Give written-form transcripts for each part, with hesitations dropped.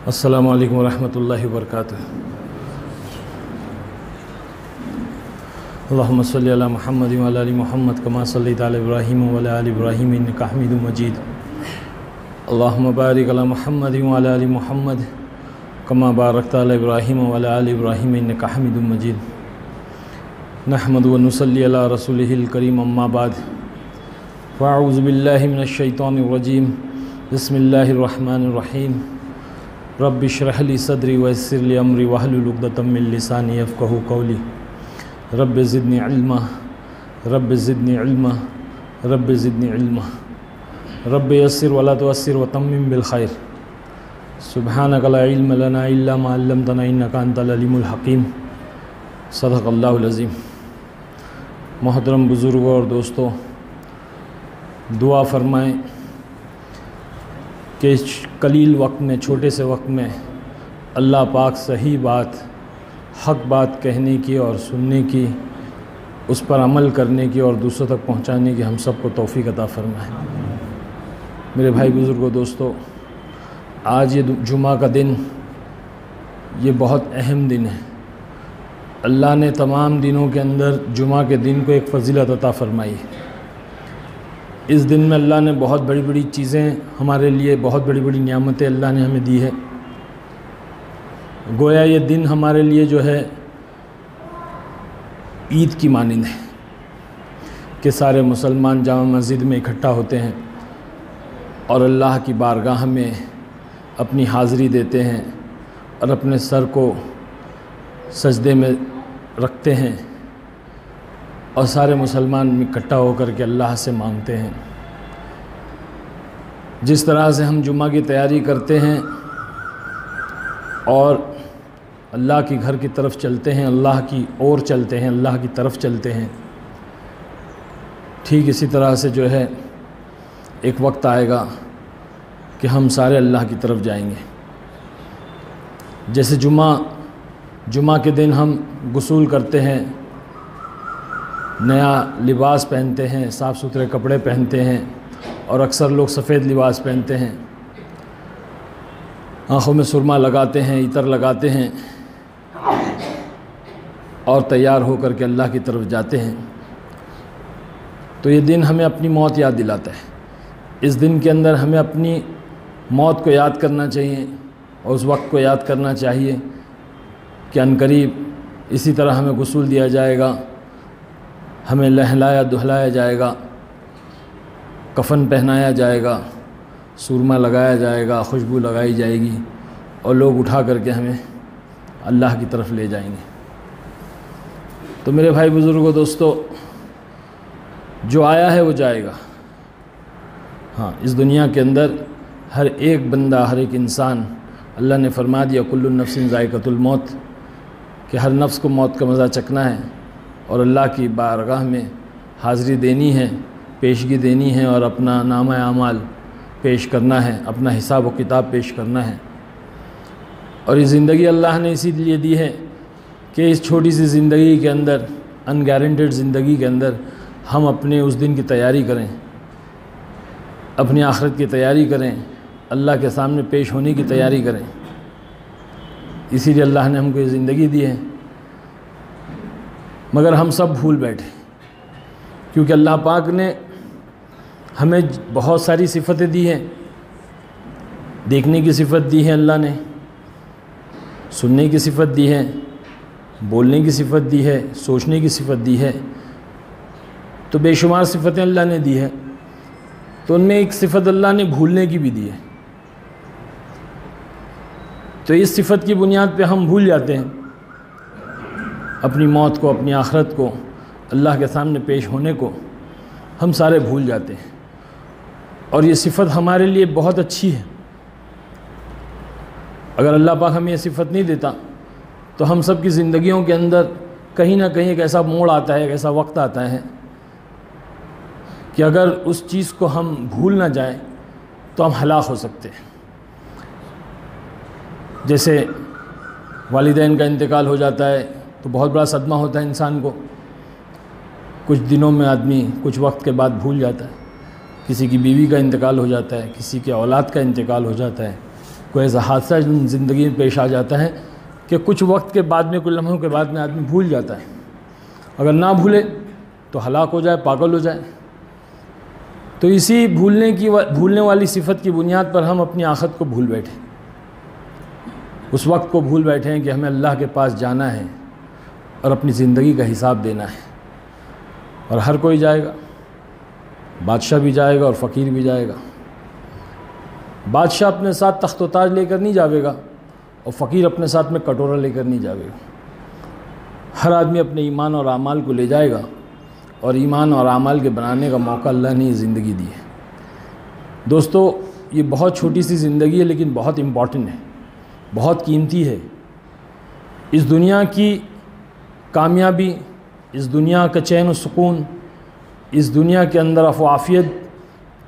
अस्सलामु अलैकुम वरहमतुल्लाहि वबरकातुहू। अल्लाहुम्मा सल्लि अला मुहम्मद व अला आलि मुहम्मद कमा सल्लैता अला इब्राहीम व अला आलि इब्राहीम इन्नका हमीदुम मजीद। अल्लाहुम्मा बारिक अला मुहम्मद व अला आलि मुहम्मद कमा बारकता अला इब्राहीम व अला आलि इब्राहीम इन्नका हमीदुम मजीद। नहमदु व नुसल्ली अला रसूलिहिल करीम, अम्मा बाद। फ़अऊज़ु बिल्लाहि मिनश शैतानिर रजीम। बिस्मिल्लाहिर रहमानिर रहीम। रब्बि इश्रह ली सदरी व यस्सिर ली अमरी वहलुल उक़दतम मिन लिसानी यफ़क़हू क़ौली। Rabbi ज़िदनी इल्मा, rabbi ज़िदनी इल्मा, rabbi ज़िदनी इल्मा। रब्बि यस्सिर वला तुअस्सिर व तम्मिम बिल खैर। सुब्हानक ला इल्म लना इल्ला मा अल्लमतना इन्नका अंतल अलीमुल हकीम। सदक़ल्लाहुल अज़ीम। मोहतरम बुज़ुर्गों और दोस्तों, दुआ फरमाएँ कि कलील वक्त में, छोटे से वक्त में अल्लाह पाक सही बात, हक़ बात कहने की और सुनने की, उस पर अमल करने की और दूसरों तक पहुंचाने की हम सबको तौफ़ीक़ अता फ़रमाए। मेरे भाई बुज़ुर्गों, दोस्तों, आज ये जुमा का दिन, ये बहुत अहम दिन है। अल्लाह ने तमाम दिनों के अंदर जुमा के दिन को एक फ़ज़ीलत अता फ़रमाई है। इस दिन में अल्लाह ने बहुत बड़ी बड़ी चीज़ें हमारे लिए, बहुत बड़ी बड़ी नियामतें अल्लाह ने हमें दी है। गोया ये दिन हमारे लिए जो है ईद की मानिंद है कि सारे मुसलमान जामा मस्जिद में इकट्ठा होते हैं और अल्लाह की बारगाह में अपनी हाज़िरी देते हैं और अपने सर को सजदे में रखते हैं और सारे मुसलमान इकट्ठा होकर के अल्लाह से मांगते हैं। जिस तरह से हम जुम्मा की तैयारी करते हैं और अल्लाह के घर की तरफ चलते हैं, अल्लाह की ओर चलते हैं, अल्लाह की तरफ चलते हैं, ठीक इसी तरह से जो है एक वक्त आएगा कि हम सारे अल्लाह की तरफ जाएंगे। जैसे जुमा के दिन हम गुसूल करते हैं, नया लिबास पहनते हैं, साफ़ सुथरे कपड़े पहनते हैं और अक्सर लोग सफ़ेद लिबास पहनते हैं, आँखों में सुरमा लगाते हैं, इतर लगाते हैं और तैयार होकर के अल्लाह की तरफ जाते हैं। तो ये दिन हमें अपनी मौत याद दिलाता है। इस दिन के अंदर हमें अपनी मौत को याद करना चाहिए और उस वक्त को याद करना चाहिए कि अनकरीब इसी तरह हमें गुसूल दिया जाएगा, हमें लहलाया दुहलाया जाएगा, कफ़न पहनाया जाएगा, सुरमा लगाया जाएगा, खुशबू लगाई जाएगी और लोग उठा करके हमें अल्लाह की तरफ ले जाएंगे। तो मेरे भाई बुज़ुर्गों, दोस्तों, जो आया है वो जाएगा। हाँ, इस दुनिया के अंदर हर एक बंदा, हर एक इंसान, अल्लाह ने फरमा दिया कुल्लु नफ्सिन ज़ाइक़तुल मौत, कि हर नफ्स को मौत का मज़ा चखना है और अल्लाह की बारगाह में हाज़िरी देनी है, पेशगी देनी है और अपना नामा आमाल पेश करना है, अपना हिसाब व किताब पेश करना है। और ये ज़िंदगी अल्लाह ने इसीलिए दी है कि इस छोटी सी ज़िंदगी के अंदर, अनगारंटेड ज़िंदगी के अंदर, हम अपने उस दिन की तैयारी करें, अपनी आखिरत की तैयारी करें, अल्लाह के सामने पेश होने की तैयारी करें। इसीलिए अल्लाह ने हमको ये ज़िंदगी दी है। मगर हम सब भूल बैठे, क्योंकि अल्लाह पाक ने हमें बहुत सारी सिफ़तें दी हैं। देखने की सिफ़त दी है अल्लाह ने, सुनने की सिफ़त दी है, बोलने की सिफ़त दी है, सोचने की सिफ़त दी है। तो बेशुमार सिफ़तें अल्लाह ने दी है। तो उनमें एक सिफ़त अल्लाह ने भूलने की भी दी है। तो इस सिफ़त की बुनियाद पे हम भूल जाते हैं अपनी मौत को, अपनी आखिरत को, अल्लाह के सामने पेश होने को हम सारे भूल जाते हैं। और ये सिफ़त हमारे लिए बहुत अच्छी है। अगर अल्लाह पाक हमें ये सिफ़त नहीं देता तो हम सब की ज़िंदगियों के अंदर कहीं ना कहीं एक ऐसा मोड़ आता है, एक ऐसा वक्त आता है कि अगर उस चीज़ को हम भूल ना जाएं तो हम हलाक हो सकते हैं। जैसे वालिदैन का इंतकाल हो जाता है तो बहुत बड़ा सदमा होता है इंसान को। कुछ दिनों में आदमी कुछ वक्त के बाद भूल जाता है। किसी की बीवी का इंतकाल हो जाता है, किसी के औलाद का इंतकाल हो जाता है, कोई ऐसा हादसा ज़िंदगी में पेश आ जाता है कि कुछ वक्त के बाद में, कुछ लम्हों के बाद में आदमी भूल जाता है। अगर ना भूले तो हलाक हो जाए, पागल हो जाए। तो इसी भूलने वाली सिफत की बुनियाद पर हम अपनी आखिरत को भूल बैठे, उस वक्त को भूल बैठे हैं कि हमें अल्लाह के पास जाना है और अपनी ज़िंदगी का हिसाब देना है। और हर कोई जाएगा, बादशाह भी जाएगा और फ़कीर भी जाएगा। बादशाह अपने साथ तख्त व ताज लेकर नहीं जाएगा और फ़कीर अपने साथ में कटोरा लेकर नहीं जाएगा। हर आदमी अपने ईमान और आमाल को ले जाएगा, और ईमान और आमाल के बनाने का मौका अल्लाह ने ज़िंदगी दी है। दोस्तों, ये बहुत छोटी सी ज़िंदगी है लेकिन बहुत इम्पॉर्टेंट है, बहुत कीमती है। इस दुनिया की कामयाबी, इस दुनिया का चैन और सुकून, इस दुनिया के अंदर अफ़वाफियत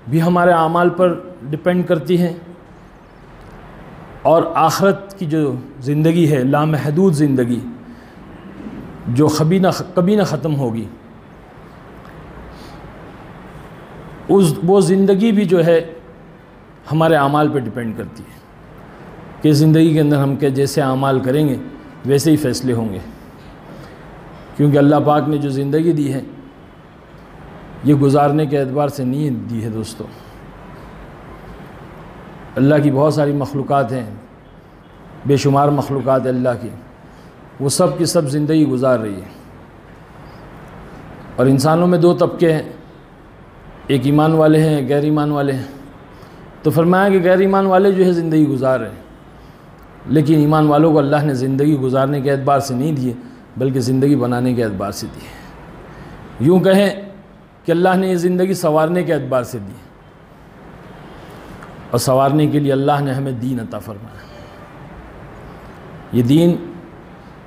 भी हमारे आमाल पर डिपेंड करती है। और आखिरत की जो ज़िंदगी है, लामहदूद ज़िंदगी जो कभी ना ख़त्म होगी, वो ज़िंदगी भी जो है हमारे आमाल पर डिपेंड करती है कि ज़िंदगी के अंदर हम जैसे आमाल करेंगे वैसे ही फ़ैसले होंगे। क्योंकि अल्लाह पाक ने जो ज़िंदगी दी है ये गुजारने के एतबार से नहीं दी है। दोस्तों, अल्लाह की बहुत सारी मखलूक़ात हैं, बेशुमार मखलूक़ात अल्लाह की, वो सब की सब ज़िंदगी गुजार रही है। और इंसानों में दो तबके हैं, एक ईमान वाले हैं, गैर ईमान वाले हैं। तो फरमाया कि गैर ईमान वाले जो है ज़िंदगी गुजार रहे हैं, लेकिन ईमान वालों को अल्लाह ने ज़िंदगी गुजारने के एतबार से नहीं दी है, बल्कि ज़िंदगी बनाने के एतबार से दी है। यूँ कहें कि अल्लाह ने ये ज़िंदगी संवारने के एतबार से दी, और संवारने के लिए अल्लाह ने हमें दीन अता फरमाया। ये दीन,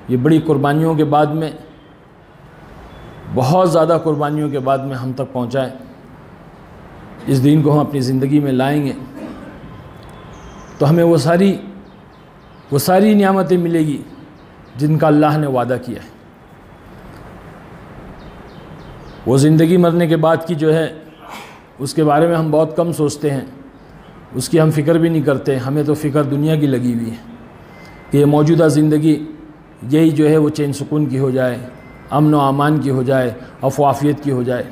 ये बड़ी कुर्बानियों के बाद में, बहुत ज़्यादा कुर्बानियों के बाद में हम तक पहुँचा है। इस दीन को हम अपनी ज़िंदगी में लाएंगे तो हमें वो सारी नियामतें मिलेगी जिनका अल्लाह ने वादा किया है। वो ज़िंदगी मरने के बाद की जो है उसके बारे में हम बहुत कम सोचते हैं, उसकी हम फ़िक्र भी नहीं करते। हमें तो फ़िक्र दुनिया की लगी हुई है कि ये मौजूदा ज़िंदगी यही जो है वो चैन सुकून की हो जाए, अमन व अमान की हो जाए, अफ़वाफियत की हो जाए।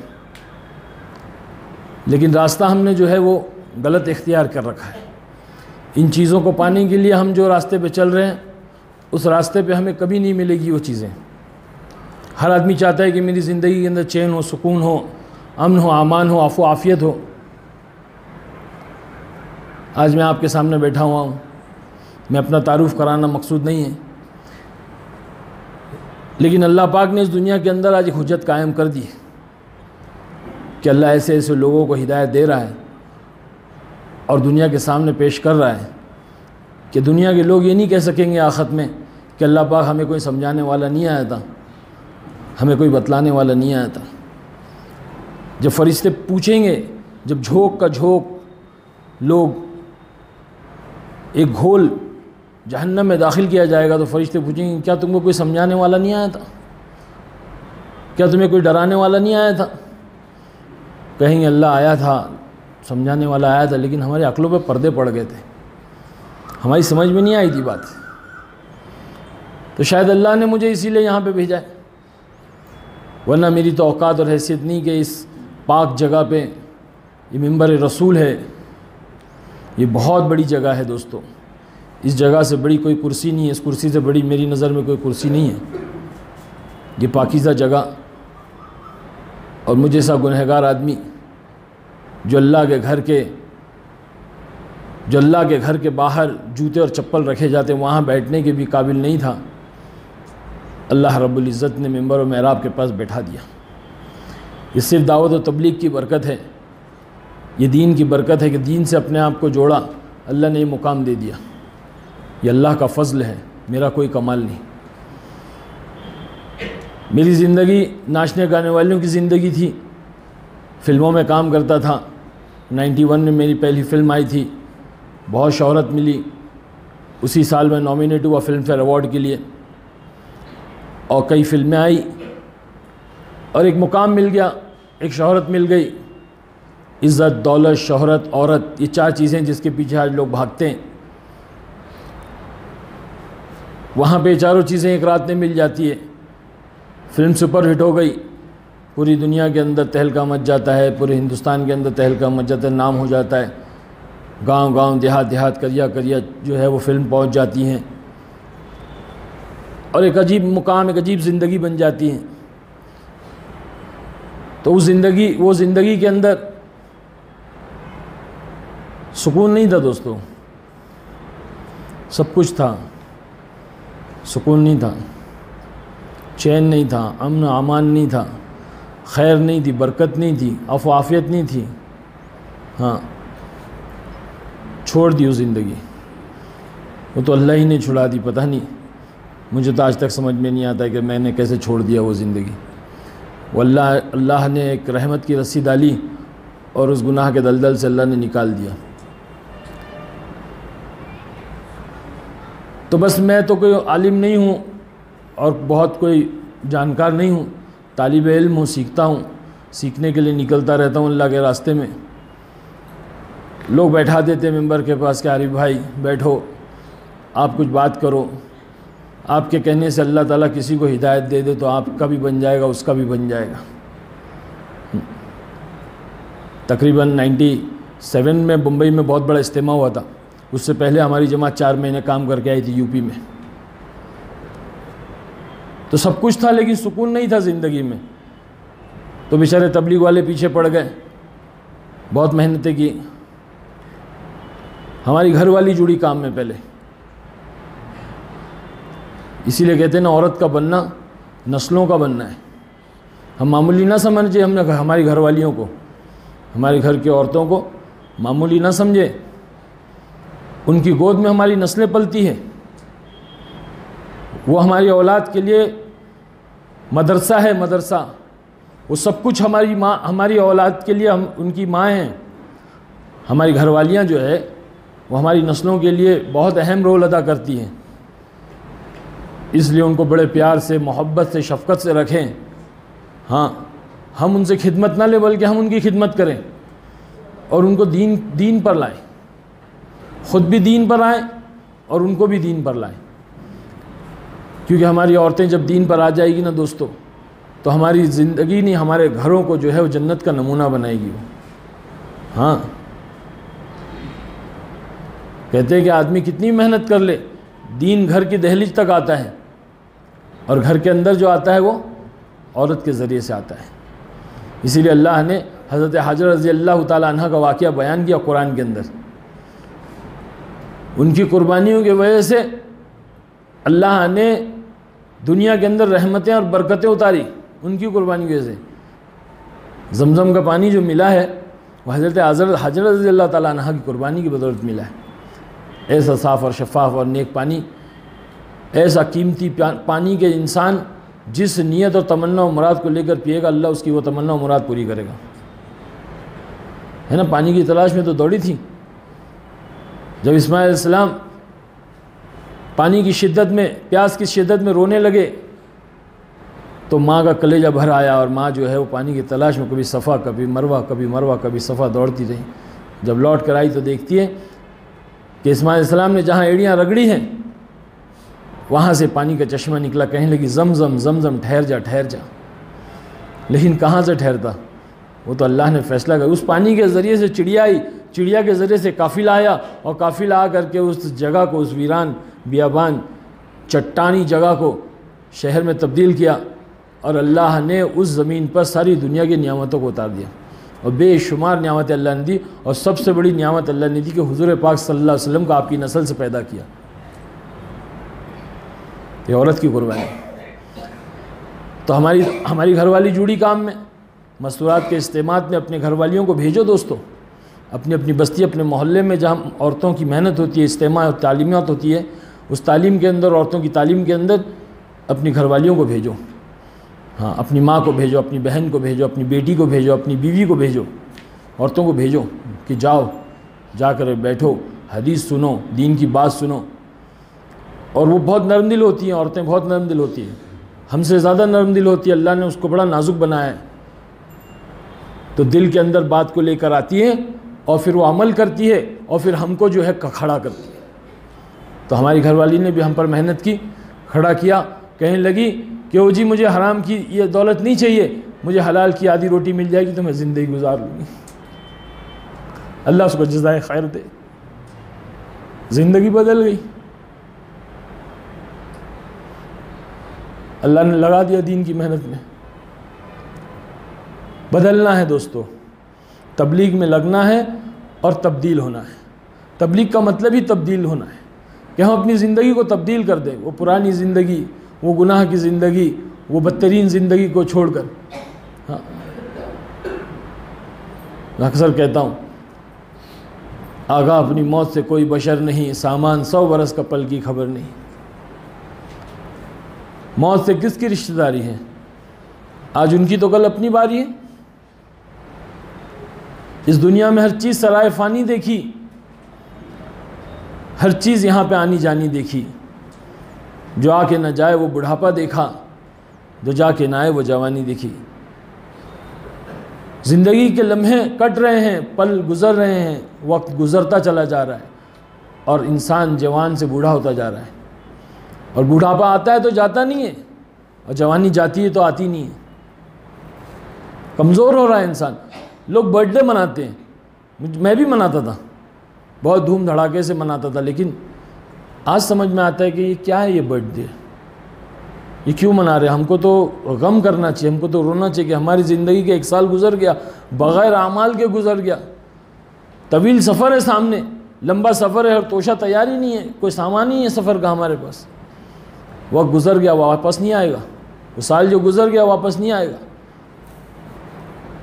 लेकिन रास्ता हमने जो है वो गलत इख्तियार कर रखा है। इन चीज़ों को पाने के लिए हम जो रास्ते पे चल रहे हैं, उस रास्ते पे हमें कभी नहीं मिलेगी वो चीज़ें। हर आदमी चाहता है कि मेरी ज़िंदगी के अंदर चैन हो, सुकून हो, अमन हो, अमान हो, आफ़ो आफ़ियत हो। आज मैं आपके सामने बैठा हुआ हूँ, मैं अपना तारुफ़ कराना मकसूद नहीं है, लेकिन अल्लाह पाक ने इस दुनिया के अंदर आज एक हुज्जत कायम कर दी है कि अल्लाह ऐसे ऐसे लोगों को हिदायत दे रहा है और दुनिया के सामने पेश कर रहा है कि दुनिया के लोग ये नहीं कह सकेंगे आखिरत में कि अल्लाह पाक हमें कोई समझाने वाला नहीं आया था, हमें कोई बतलाने वाला नहीं आया था। जब फरिश्ते पूछेंगे, जब झोंक का झोंक लोग एक घोल जहन्नम में दाखिल किया जाएगा, तो फरिश्ते पूछेंगे क्या तुमको कोई समझाने वाला नहीं आया था, क्या तुम्हें कोई डराने वाला नहीं आया था? कहेंगे अल्लाह आया था, समझाने वाला आया था, लेकिन हमारे अक्लों पे पर्दे पड़ गए थे, हमारी समझ में नहीं आई थी बात। तो शायद अल्लाह ने मुझे इसीलिए यहाँ पे भेजा है, वरना मेरी तो औकात और हैसियत नहीं कि इस पाक जगह पे, ये मिंबर रसूल है, ये बहुत बड़ी जगह है दोस्तों। इस जगह से बड़ी कोई कुर्सी नहीं है, इस कुर्सी से बड़ी मेरी नज़र में कोई कुर्सी नहीं है। ये पाकीज़ा जगह, और मुझे ऐसा गुनहगार आदमी जो अल्लाह के घर के बाहर जूते और चप्पल रखे जाते वहाँ बैठने के भी काबिल नहीं था, अल्लाह रब्बुल इज़्ज़त ने मिंबर और महराब के पास बैठा दिया। ये सिर्फ दावत और तबलीग की बरकत है, ये दीन की बरकत है कि दीन से अपने आप को जोड़ा, अल्लाह ने ये मुकाम दे दिया। ये अल्लाह का फ़ज़ल है, मेरा कोई कमाल नहीं। मेरी ज़िंदगी नाचने गाने वालों की ज़िंदगी थी, फ़िल्मों में काम करता था। 91 में मेरी पहली फ़िल्म आई थी, बहुत शोहरत मिली। उसी साल मैं नॉमिनेट हुआ फिल्म फेयर अवार्ड के लिए, और कई फ़िल्में आई और एक मुकाम मिल गया, एक शोहरत मिल गई। इज़्ज़त, दौलत, शोहरत, औरत, ये चार चीज़ें जिसके पीछे आज लोग भागते हैं, वहाँ पे चारों चीज़ें एक रात में मिल जाती है। फिल्म सुपर हिट हो गई, पूरी दुनिया के अंदर तहलका मच जाता है, पूरे हिंदुस्तान के अंदर तहलका मच जाता है, नाम हो जाता है, गांव-गांव, देहात-देहात, करिया-करिया जो है वो फिल्म पहुंच जाती हैं और एक अजीब मुकाम, एक अजीब ज़िंदगी बन जाती है। तो वो ज़िंदगी के अंदर सुकून नहीं था दोस्तों, सब कुछ था, सुकून नहीं था, चैन नहीं था, अमन अमान नहीं था, खैर नहीं थी, बरकत नहीं थी, आफियत नहीं थी। हाँ, छोड़ दी वो ज़िंदगी, वो तो अल्लाह ही ने छुड़ा दी। पता नहीं, मुझे तो आज तक समझ में नहीं आता कि मैंने कैसे छोड़ दिया वो ज़िंदगी। वो अल्लाह ने एक रहमत की रस्सी डाली और उस गुनाह के दलदल से अल्लाह ने निकाल दिया। तो बस मैं तो कोई आलिम नहीं हूँ और बहुत कोई जानकार नहीं हूँ, तालिब इल्म हूँ, सीखता हूँ, सीखने के लिए निकलता रहता हूँ अल्लाह के रास्ते में। लोग बैठा देते मेंबर के पास कि आरिफ भाई बैठो, आप कुछ बात करो, आपके कहने से अल्लाह ताला किसी को हिदायत दे दे तो आपका भी बन जाएगा, उसका भी बन जाएगा। तकरीबन 97 में मुंबई में बहुत बड़ा इज्तिमा हुआ था। उससे पहले हमारी जमात 4 महीने काम करके आई थी यूपी में। तो सब कुछ था लेकिन सुकून नहीं था ज़िंदगी में। तो बेचारे तबलीग वाले पीछे पड़ गए, बहुत मेहनतें की। हमारी घरवाली जुड़ी काम में पहले, इसीलिए कहते हैं ना, औरत का बनना नस्लों का बनना है। हम मामूली ना समझे, हमने हमारी घरवालियों को, हमारे घर की औरतों को मामूली ना समझे। उनकी गोद में हमारी नस्लें पलती हैं, वो हमारी औलाद के लिए मदरसा है, मदरसा। वो सब कुछ हमारी माँ, हमारी औलाद के लिए हम उनकी माँ हैं। हमारी घरवालियाँ जो है वो हमारी नस्लों के लिए बहुत अहम रोल अदा करती हैं। इसलिए उनको बड़े प्यार से, मोहब्बत से, शफ़क़त से रखें। हाँ, हम उनसे खिदमत ना लें बल्कि हम उनकी खिदमत करें और उनको दीन पर लाएं, ख़ुद भी दीन पर आएँ और उनको भी दीन पर लाएं। क्योंकि हमारी औरतें जब दीन पर आ जाएगी ना दोस्तों, तो हमारी ज़िंदगी नहीं, हमारे घरों को जो है वो जन्नत का नमूना बनाएगी वो। हाँ, कहते हैं कि आदमी कितनी मेहनत कर ले, दीन घर की दहलीज तक आता है और घर के अंदर जो आता है वो औरत के ज़रिए से आता है। इसीलिए अल्लाह ने हज़रत हाजर रज़ी अल्लाह ताला अन्हा का वाक़या बयान किया कुरान के अंदर। उनकी कुर्बानियों की वजह से अल्लाह ने दुनिया के अंदर रहमतें और बरकतें उतारी, उनकी कुर्बानी की वजह से। ज़मज़म का पानी जो मिला है वो हज़रत हाजर रज़ी अल्लाह ताला अन्हा की कुर्बानी की बदौलत मिला है। ऐसा साफ़ और शफ़ाफ़ और नेक पानी, ऐसा कीमती पानी के इंसान जिस नीयत और तमन्ना और मुराद को लेकर पिएगा, अल्लाह उसकी वो तमन्ना और मुराद पूरी करेगा। है ना, पानी की तलाश में तो दौड़ी थी। जब इस्माइल अलैहिस्सलाम पानी की शिद्दत में, प्यास की शिद्दत में रोने लगे तो माँ का कलेजा भर आया और माँ जो है वो पानी की तलाश में कभी सफ़ा, कभी मरवा, कभी मरवा, कभी सफ़ा दौड़ती रही। जब लौट कर आई तो देखती है कि इस्माइल अलैहिस्सलाम ने जहाँ एड़ियाँ रगड़ी हैं वहाँ से पानी का चश्मा निकला। कहने लगी, ज़मज़म ज़मज़म, ठहर जा ठहर जा। लेकिन कहाँ से ठहरता, वो तो अल्लाह ने फ़ैसला किया। उस पानी के ज़रिए से चिड़िया आई, चिड़िया के ज़रिए से काफ़िला आया और काफ़िला आ करके उस जगह को, उस वीरान बियाबान चट्टानी जगह को शहर में तब्दील किया और अल्लाह ने उस ज़मीन पर सारी दुनिया की नियामतों को उतार दिया और बेशुमार नियामतें अल्लाह ने दी। और सबसे बड़ी नियामत अल्लाह ने दी कि हुज़ूर पाक सल्लल्लाहु अलैहि वसल्लम को आपकी नस्ल से पैदा किया। ये औरत की कुर्बानी। तो हमारी घरवाली जुड़ी काम में, मस्तूरात के इज्तिमात में अपने घरवालियों को भेजो दोस्तों। अपनी अपनी बस्ती, अपने मोहल्ले में जहाँ औरतों की मेहनत होती है, इज्तिमा और तालीमियात होती है, उस तालीम के अंदर, औरतों की तालीम के अंदर अपनी घरवालियों को भेजो। हाँ, अपनी माँ को भेजो, अपनी बहन को भेजो, अपनी बेटी को भेजो, अपनी बीवी को भेजो, औरतों को भेजो कि जाओ, जाकर बैठो, हदीस सुनो, दीन की बात सुनो। और वो बहुत नरम दिल होती हैं, औरतें बहुत नरम दिल होती हैं, हमसे ज़्यादा नरम दिल होती है। अल्लाह ने उसको बड़ा नाजुक बनाया है। तो दिल के अंदर बात को लेकर आती है और फिर वो अमल करती है और फिर हमको जो है खड़ा करती है। तो हमारी घरवाली ने भी हम पर मेहनत की खड़ा किया, कहने लगी कि ओ जी मुझे हराम की ये दौलत नहीं चाहिए, मुझे हलाल की आधी रोटी मिल जाएगी तो मैं ज़िंदगी गुजार लूँगी। अल्लाह उसको जज़ाए खैर दे, ज़िंदगी बदल गई। अल्लाह ने लगा दिया दीन की मेहनत में। बदलना है दोस्तों, तबलीग में लगना है और तब्दील होना है। तबलीग का मतलब ही तब्दील होना है कि हम अपनी ज़िंदगी को तब्दील कर दें। वो पुरानी ज़िंदगी, वो गुनाह की ज़िंदगी, वो बदतरीन ज़िंदगी को छोड़कर। हाँ, मैं अक्सर कहता हूँ, आगा अपनी मौत से कोई बशर नहीं, सामान 100 बरस का पल की खबर नहीं। मौत से किसकी रिश्तेदारी है? आज उनकी तो कल अपनी बारी है। इस दुनिया में हर चीज़ सराय फ़ानी देखी, हर चीज़ यहाँ पे आनी जानी देखी। जो आके न जाए वो बुढ़ापा देखा, जो जाके ना आए वो जवानी देखी। ज़िंदगी के लम्हे कट रहे हैं, पल गुज़र रहे हैं, वक्त गुज़रता चला जा रहा है और इंसान जवान से बूढ़ा होता जा रहा है। और बुढ़ापा आता है तो जाता नहीं है, और जवानी जाती है तो आती नहीं है। कमज़ोर हो रहा है इंसान। लोग बर्थडे मनाते हैं, मैं भी मनाता था, बहुत धूम धड़ाके से मनाता था, लेकिन आज समझ में आता है कि ये क्या है, ये बर्थडे, ये क्यों मना रहे हैं? हमको तो गम करना चाहिए, हमको तो रोना चाहिए कि हमारी ज़िंदगी के 1 साल गुजर गया, बग़ैर अमाल के गुजर गया। तवील सफ़र है सामने, लंबा सफ़र है और तोशा तैयार ही नहीं है, कोई सामान ही है सफ़र का हमारे पास। वक्त गुजर गया, वापस नहीं आएगा। वो साल जो गुजर गया वापस नहीं आएगा।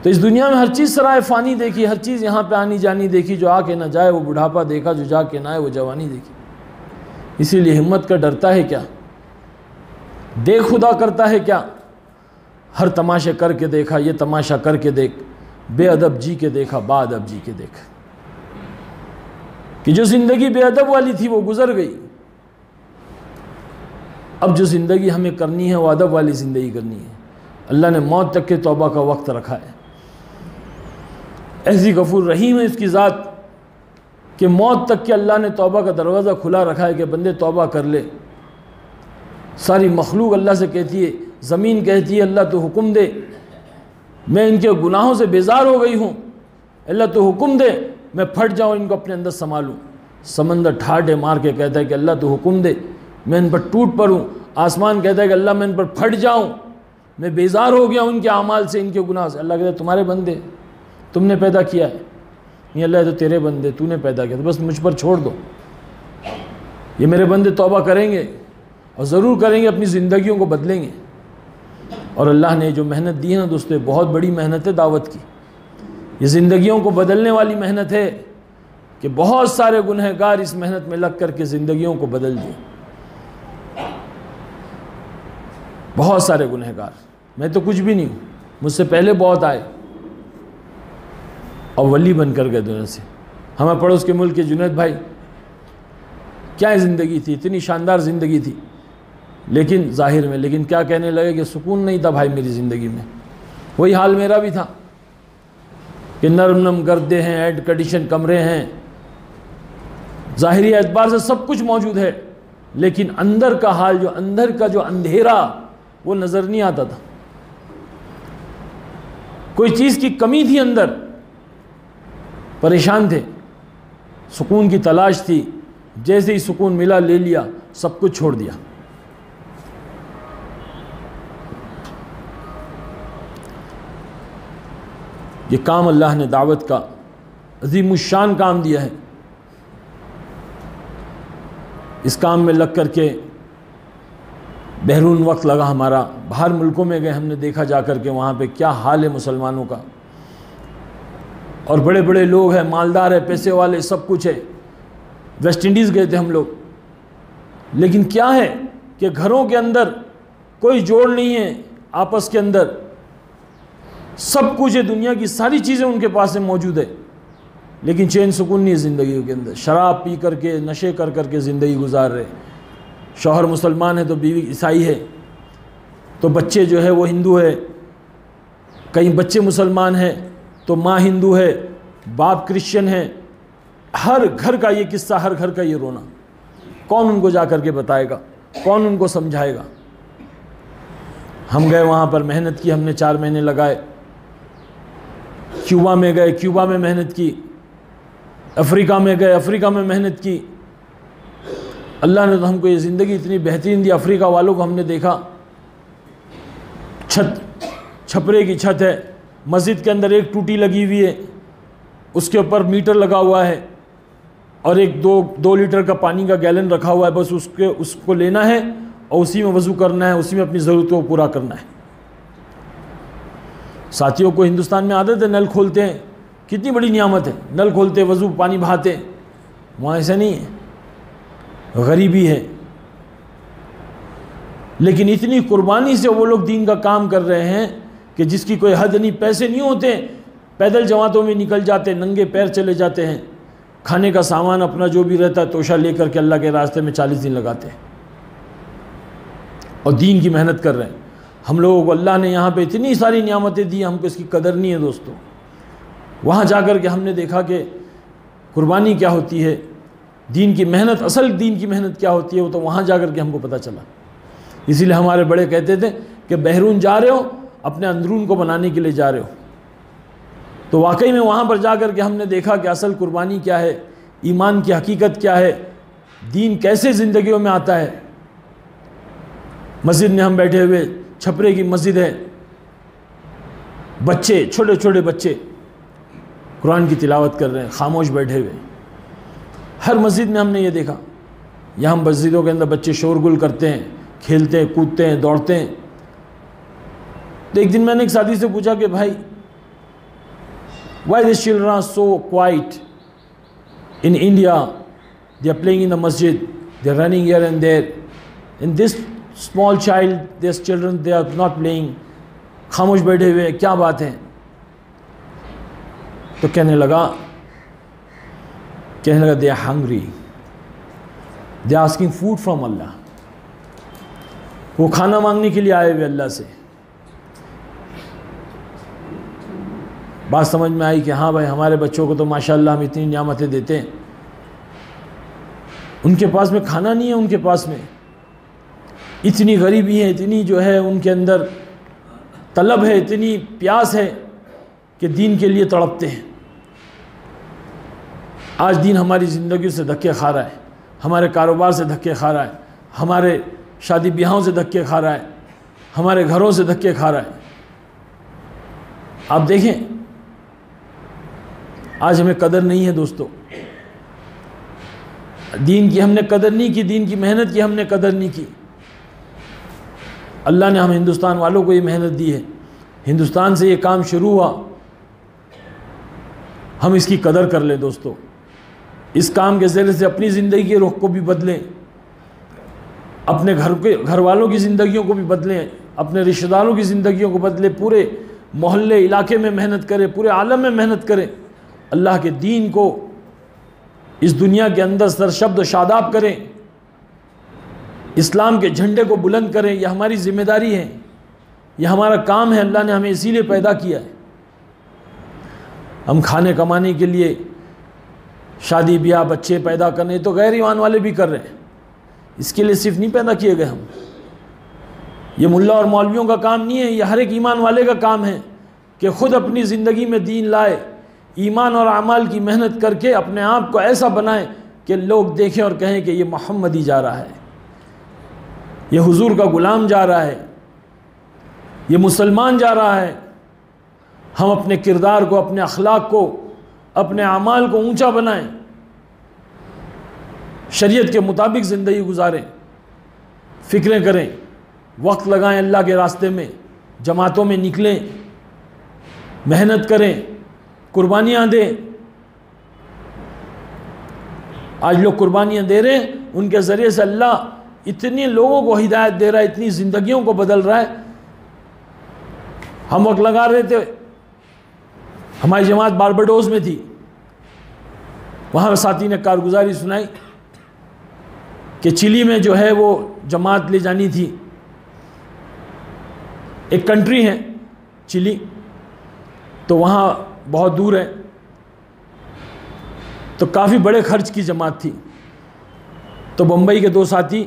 तो इस दुनिया में हर चीज़ सराय फ़ानी देखी, हर चीज़ यहाँ पे आनी जानी देखी। जो आके ना जाए वो बुढ़ापा देखा, जो जाके ना आए वो जवानी देखी। इसीलिए हिम्मत का डरता है क्या, देख खुदा करता है क्या। हर तमाशे करके देखा, ये तमाशा करके देख, बेअदब जी के देखा, बाअदब जी के देख। कि जो ज़िंदगी बेअदब वाली थी वो गुजर गई, अब जो ज़िंदगी हमें करनी है वो अदब वाली ज़िंदगी करनी है। अल्लाह ने मौत तक के तौबा का वक्त रखा है। ऐसी गफूर रहीम है इसकी ज़ात कि मौत तक के अल्लाह ने तौबा का दरवाज़ा खुला रखा है कि बंदे तौबा कर ले। सारी मखलूक अल्लाह से कहती है, ज़मीन कहती है अल्लाह तो हुक्म दे, मैं इनके गुनाहों से बेजार हो गई हूँ, अल्लाह तो हुक्म दे मैं फट जाऊँ, इनको अपने अंदर संभालूँ। समंदर ठाठे मार के कहता है कि अल्लाह तो हुक्म दे मैं इन पर टूट पड़ूँ। आसमान कहता है कि अल्लाह मैं इन पर फट जाऊँ, मैं बेजार हो गया उनके अमाल से, इनके गुनाह से। अल्लाह कहता है तुम्हारे बंदे, तुमने पैदा किया है। नहीं, अल्लाह तो तेरे बंदे, तूने पैदा किया, तो बस मुझ पर छोड़ दो। ये मेरे बंदे तौबा करेंगे और ज़रूर करेंगे, अपनी ज़िंदगियों को बदलेंगे। और अल्लाह ने जो मेहनत दी है ना दोस्तों, बहुत बड़ी मेहनत है दावत की। ये ज़िंदगियों को बदलने वाली मेहनत है कि बहुत सारे गुनहगार इस मेहनत में लग कर के ज़िंदगियों को बदल दिए। बहुत सारे गुनहगार, मैं तो कुछ भी नहीं हूँ, मुझसे पहले बहुत आए और वली बन कर गए दुनिया से। हमारे पड़ोस के मुल्क के जुनैद भाई, क्या ज़िंदगी थी, इतनी शानदार ज़िंदगी थी, लेकिन ज़ाहिर में, लेकिन क्या कहने लगे कि सुकून नहीं था भाई मेरी ज़िंदगी में। वही हाल मेरा भी था कि नरम नरम गर्दे हैं, एयर कंडीशन कमरे हैं, ज़ाहिरी एतबार से सब कुछ मौजूद है, लेकिन अंदर का हाल, जो अंदर का जो अंधेरा, वो नज़र नहीं आता था। कोई चीज़ की कमी थी अंदर, परेशान थे, सुकून की तलाश थी। जैसे ही सुकून मिला ले लिया, सब कुछ छोड़ दिया। ये काम अल्लाह ने दावत का अज़ीमुश्शान काम दिया है। इस काम में लग कर के बहरून वक्त लगा हमारा, बाहर मुल्कों में गए, हमने देखा जा कर के वहाँ पे क्या हाल है मुसलमानों का। और बड़े बड़े लोग हैं, मालदार है, पैसे वाले, सब कुछ है। वेस्ट इंडीज़ गए थे हम लोग, लेकिन क्या है कि घरों के अंदर कोई जोड़ नहीं है, आपस के अंदर सब कुछ है, दुनिया की सारी चीज़ें उनके पास में मौजूद है, लेकिन चैन सुकून नहीं है ज़िंदगी के अंदर। शराब पी करके, नशे कर करके ज़िंदगी गुजार रहे। शौहर मुसलमान है तो बीवी ईसाई है, तो बच्चे जो है वो हिंदू है, कहीं बच्चे मुसलमान हैं तो माँ हिंदू है, बाप क्रिश्चियन है। हर घर का ये किस्सा, हर घर का ये रोना, कौन उनको जा कर के बताएगा? कौन उनको समझाएगा। हम गए वहाँ पर, मेहनत की हमने, 4 महीने लगाए। क्यूबा में गए, क्यूबा में मेहनत की। अफ्रीका में गए, अफ्रीका में मेहनत की। अल्लाह ने तो हमको ये ज़िंदगी इतनी बेहतरीन दी। अफ्रीका वालों को हमने देखा, छपरे की छत है, मस्जिद के अंदर एक टूटी लगी हुई है, उसके ऊपर मीटर लगा हुआ है और एक 2 लीटर का पानी का गैलन रखा हुआ है। बस उसको लेना है और उसी में वज़ू करना है, उसी में अपनी ज़रूरतों को पूरा करना है। साथियों को हिंदुस्तान में आदत है, नल खोलते हैं, कितनी बड़ी नियामत है, नल खोलते, वज़ू पानी बहाते। वहाँ ऐसा नहीं है, गरीबी है। लेकिन इतनी कुर्बानी से वो लोग दीन का काम कर रहे हैं कि जिसकी कोई हद नहीं। पैसे नहीं होते, पैदल जमातों में निकल जाते, नंगे पैर चले जाते हैं, खाने का सामान अपना जो भी रहता है तोशा लेकर के अल्लाह के रास्ते में 40 दिन लगाते हैं और दीन की मेहनत कर रहे हैं। हम लोगों को अल्लाह ने यहाँ पे इतनी सारी नियामतें दी, हमको इसकी कदर नहीं है दोस्तों। वहाँ जाकर के हमने देखा कि कुर्बानी क्या होती है, दीन की मेहनत, असल दीन की मेहनत क्या होती है, वो तो वहाँ जाकर के हमको पता चला। इसीलिए हमारे बड़े कहते थे कि बहरून जा रहे हो, अपने अंदरून को बनाने के लिए जा रहे हो। तो वाकई में वहाँ पर जाकर के हमने देखा कि असल कुर्बानी क्या है, ईमान की हकीकत क्या है, दीन कैसे ज़िंदगियों में आता है। मस्जिद में हम बैठे हुए, छपरे की मस्जिद है, बच्चे, छोटे छोटे बच्चे कुरान की तिलावत कर रहे हैं, खामोश बैठे हुए। हर मस्जिद में हमने ये देखा। यहाँ मस्जिदों के अंदर बच्चे शोरगुल करते हैं, खेलते हैं, कूदते हैं, दौड़ते हैं। तो एक दिन मैंने एक साथी से पूछा कि भाई, why these children are so quiet in India? They are playing in the masjid, they are running here and there. In this small child, these children, they are not playing. खामोश बैठे हुए, क्या बात है? तो कहने लगा they are hungry, they are asking food from Allah. वो खाना मांगने के लिए आए हुए अल्लाह से। बात समझ में आई कि हाँ भाई, हमारे बच्चों को तो माशाअल्लाह हम इतनी नियामतें देते हैं, उनके पास में खाना नहीं है, उनके पास में इतनी गरीबी है, इतनी जो है उनके अंदर तलब है, इतनी प्यास है कि दीन के लिए तड़पते हैं। आज दीन हमारी ज़िंदगी से धक्के खा रहा है, हमारे कारोबार से धक्के खा रहा है, हमारे शादी ब्याहों से धक्के खा रहा है, हमारे घरों से धक्के खा रहा है। आप देखें, आज हमें कदर नहीं है दोस्तों, दीन की हमने कदर नहीं की, दीन की मेहनत की हमने कदर नहीं की। अल्लाह ने हम हिंदुस्तान वालों को ये मेहनत दी है, हिंदुस्तान से ये काम शुरू हुआ, हम इसकी कदर कर लें दोस्तों। इस काम के ज़रिए से अपनी ज़िंदगी के रुख को भी बदलें, अपने घर वालों की ज़िंदगियों को भी बदलें, अपने रिश्तेदारों की ज़िंदगियों को बदलें, पूरे मोहल्ले इलाके में मेहनत करें, पूरे आलम में मेहनत करें, अल्लाह के दीन को इस दुनिया के अंदर सरशब्द शादाब करें, इस्लाम के झंडे को बुलंद करें। यह हमारी ज़िम्मेदारी है, यह हमारा काम है, अल्लाह ने हमें इसीलिए पैदा किया है। हम खाने कमाने के लिए, शादी ब्याह, बच्चे पैदा करने तो गैर ईमान वाले भी कर रहे हैं, इसके लिए सिर्फ नहीं पैदा किए गए हम। ये मुल्ला और मौलवियों का काम नहीं है, ये हर एक ईमान वाले का काम है कि ख़ुद अपनी ज़िंदगी में दीन लाए, ईमान और अमाल की मेहनत करके अपने आप को ऐसा बनाए कि लोग देखें और कहें कि ये मोहम्मदी जा रहा है, ये हुजूर का ग़ुलाम जा रहा है, ये मुसलमान जा रहा है। हम अपने किरदार को, अपने अखलाक को, अपने अमाल को ऊंचा बनाएं, शरीयत के मुताबिक ज़िंदगी गुजारें, फ़िक्रें करें, वक्त लगाएं अल्लाह के रास्ते में, जमातों में निकलें, मेहनत करें, कुर्बानियाँ दें। आज लोग कुर्बानियाँ दे रहे हैं, उनके ज़रिए से अल्लाह इतने लोगों को हिदायत दे रहा है, इतनी ज़िंदगियों को बदल रहा है। हम वक्त लगा रहे थे, हमारी जमात बारबाडोस में थी, वहाँ साथी ने कारगुजारी सुनाई कि चिली में जो है वो जमात ले जानी थी। एक कंट्री है चिली, तो वहाँ बहुत दूर है, तो काफ़ी बड़े खर्च की जमात थी। तो बम्बई के 2 साथी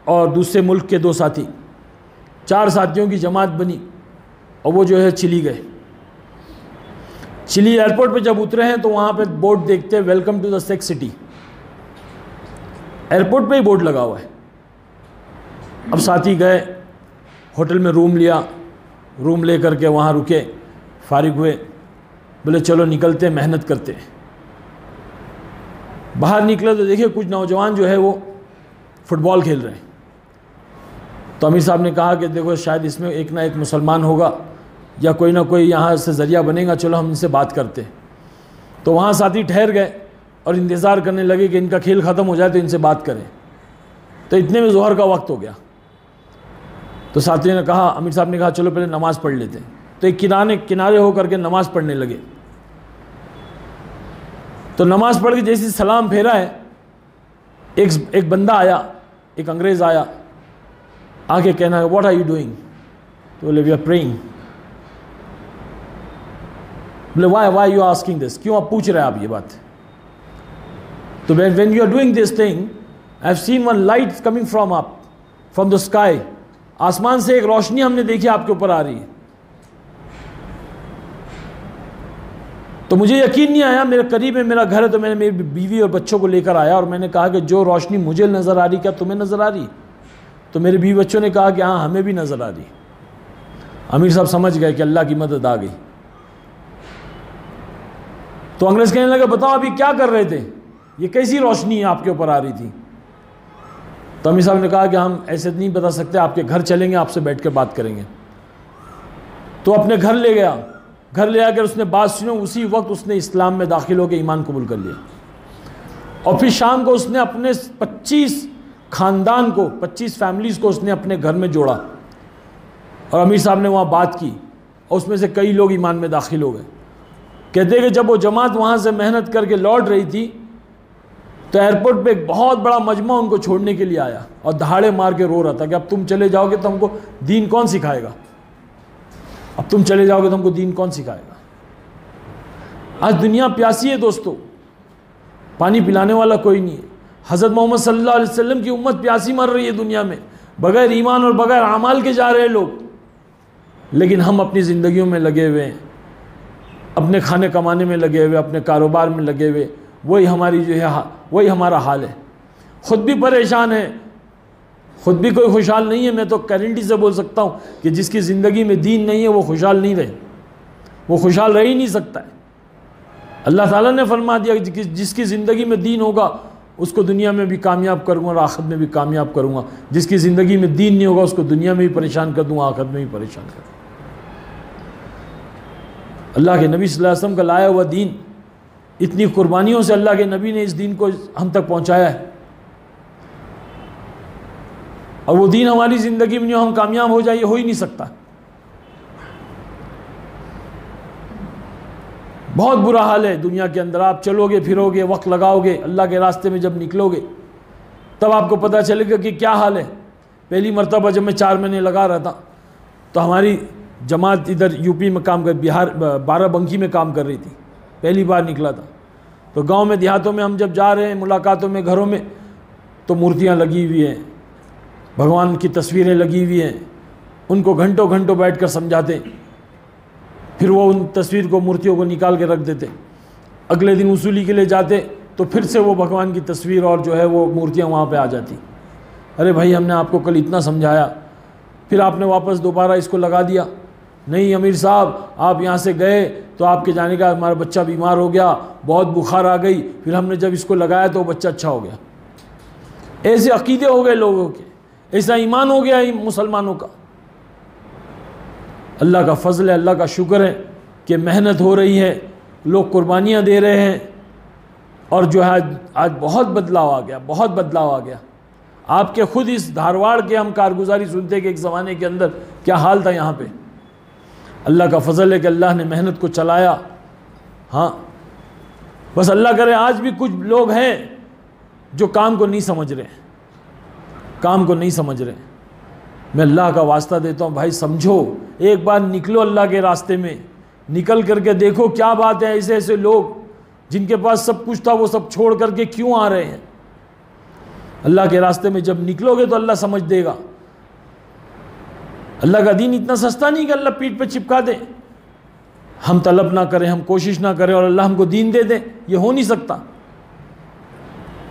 और दूसरे मुल्क के 2 साथी, 4 साथियों की जमात बनी और वो जो है चिली गए। चिली एयरपोर्ट पे जब उतरे हैं तो वहाँ पे बोर्ड देखते हैं, welcome to the sex city. Airport पे ही बोर्ड लगा हुआ है। अब साथी गए, होटल में रूम लिया, रूम ले करके वहाँ रुके, फारिग हुए, बोले चलो निकलते हैं, मेहनत करते हैं। बाहर निकले तो देखिए कुछ नौजवान जो है वो फुटबॉल खेल रहे हैं। तो अमीर साहब ने कहा कि देखो शायद इसमें एक ना एक मुसलमान होगा या कोई ना कोई यहाँ से ज़रिया बनेगा, चलो हम इनसे बात करते हैं। तो वहाँ साथी ठहर गए और इंतज़ार करने लगे कि इनका खेल ख़त्म हो जाए तो इनसे बात करें। तो इतने में ज़ोहर का वक्त हो गया। तो साथियों ने कहा, अमीर साहब ने कहा चलो पहले नमाज़ पढ़ लेते हैं। तो एक किनारे होकर के नमाज़ पढ़ने लगे। तो नमाज़ पढ़ के जैसे सलाम फेरा है, एक बंदा आया, एक अंग्रेज़ आया, आके कहना है व्हाट आर यू डूइंग? तो बोले वी आर प्रेइंग। बोले वाई यू आस्किंग दिस, क्यों आप पूछ रहे हैं आप ये बात? तो when you are doing this thing, I have seen one light coming from the sky. आसमान से एक रोशनी हमने देखी आपके ऊपर आ रही है। तो मुझे यकीन नहीं आया, मेरे करीब में मेरा घर है, तो मैंने मेरी बीवी और बच्चों को लेकर आया और मैंने कहा कि जो रोशनी मुझे नज़र आ रही क्या तुम्हें नज़र आ रही? तो मेरे बीवी बच्चों ने कहा कि हाँ हमें भी नज़र आ रही। अमीर साहब समझ गए कि अल्लाह की मदद आ गई। तो अंग्रेज़ कहने लगे बताओ अभी क्या कर रहे थे, ये कैसी रोशनी आपके ऊपर आ रही थी? तो अमीर साहब ने कहा कि हम ऐसे नहीं बता सकते, आपके घर चलेंगे, आपसे बैठ कर बात करेंगे। तो अपने घर ले गया। घर ले आकर उसने बात सुनी, उसी वक्त उसने इस्लाम में दाखिल होकर ईमान कबूल कर लिया। और फिर शाम को उसने अपने 25 ख़ानदान को, 25 फैमिलीज़ को उसने अपने घर में जोड़ा और अमीर साहब ने वहाँ बात की और उसमें से कई लोग ईमान में दाखिल हो गए। कहते हैं कि जब वो जमात वहाँ से मेहनत करके लौट रही थी तो एयरपोर्ट पे एक बहुत बड़ा मजमा उनको छोड़ने के लिए आया और दहाड़े मार के रो रहा था कि अब तुम चले जाओगे तो हमको दीन कौन सिखाएगा, अब तुम चले जाओगे तो हमको दीन कौन सिखाएगा। आज दुनिया प्यासी है दोस्तों, पानी पिलाने वाला कोई नहीं है। हज़रत मोहम्मद सल्लल्लाहु अलैहि वसल्लम की उम्मत प्यासी मर रही है दुनिया में, बगैर ईमान और बगैर अमाल के जा रहे हैं लोग। लेकिन हम अपनी ज़िंदगियों में लगे हुए हैं, अपने खाने कमाने में लगे हुए, अपने कारोबार में लगे हुए, वही हमारी जो है वही हमारा हाल है। ख़ुद भी परेशान है, ख़ुद भी कोई खुशहाल नहीं है। मैं तो गारंटी से बोल सकता हूँ कि जिसकी ज़िंदगी में दीन नहीं है वो खुशहाल नहीं रहे, वो खुशहाल रह ही नहीं सकता है। अल्लाह ताला ने फरमा दिया कि जिसकी ज़िंदगी में दीन होगा उसको दुनिया में भी कामयाब करूँगा और आखिरत में भी कामयाब करूँगा। जिसकी ज़िंदगी में दीन नहीं होगा उसको दुनिया में भी परेशान कर दूँगा, आखिरत में भी परेशान कर दूँगा। अल्लाह के नबी सल्लल्लाहु अलैहि वसल्लम का लाया हुआ दीन, इतनी कुर्बानियों से अल्लाह के नबी ने इस दीन को हम तक पहुँचाया है और वो दीन हमारी ज़िंदगी में हम कामयाब हो जाए, हो ही नहीं सकता। बहुत बुरा हाल है दुनिया के अंदर। आप चलोगे फिरोगे, वक्त लगाओगे, अल्लाह के रास्ते में जब निकलोगे तब आपको पता चलेगा कि क्या हाल है। पहली मरतबा जब मैं 4 महीने लगा रहा था तो हमारी जमात इधर यूपी में काम कर, बिहार बाराबंकी में काम कर रही थी। पहली बार निकला था तो गांव में देहातों में हम जब जा रहे हैं मुलाकातों में, घरों में, तो मूर्तियां लगी हुई हैं, भगवान की तस्वीरें लगी हुई हैं। उनको घंटों घंटों बैठ कर समझाते, फिर वो उन तस्वीर को, मूर्तियों को निकाल के रख देते। अगले दिन वसूली के लिए जाते तो फिर से वो भगवान की तस्वीर और जो है वो मूर्तियाँ वहाँ पे आ जाती। अरे भाई हमने आपको कल इतना समझाया, फिर आपने वापस दोबारा इसको लगा दिया। नहीं अमीर साहब, आप यहाँ से गए तो आपके जाने का हमारा बच्चा बीमार हो गया, बहुत बुखार आ गई, फिर हमने जब इसको लगाया तो वो बच्चा अच्छा हो गया। ऐसे अकीदे हो गए लोगों के, ऐसा ईमान हो गया मुसलमानों का। अल्लाह का फ़ज़ल है, अल्लाह का शुक्र है कि मेहनत हो रही है, लोग कुर्बानियाँ दे रहे हैं और जो है आज बहुत बदलाव आ गया, बहुत बदलाव आ गया। आपके ख़ुद इस धारवाड़ के हम कारगुजारी सुनते कि एक ज़माने के अंदर क्या हाल था यहाँ पे। अल्लाह का फ़ज़ल है कि अल्लाह ने मेहनत को चलाया। हाँ, बस अल्लाह करे आज भी कुछ लोग हैं जो काम को नहीं समझ रहे, काम को नहीं समझ रहे। मैं अल्लाह का वास्ता देता हूँ भाई, समझो, एक बार निकलो अल्लाह के रास्ते में, निकल करके देखो क्या बात है। ऐसे ऐसे लोग जिनके पास सब कुछ था वो सब छोड़ करके क्यों आ रहे हैं? अल्लाह के रास्ते में जब निकलोगे तो अल्लाह समझ देगा। अल्लाह का दीन इतना सस्ता नहीं कि अल्लाह पीठ पे चिपका दे, हम तलब ना करें, हम कोशिश ना करें और अल्लाह हमको दीन दे दे, ये हो नहीं सकता।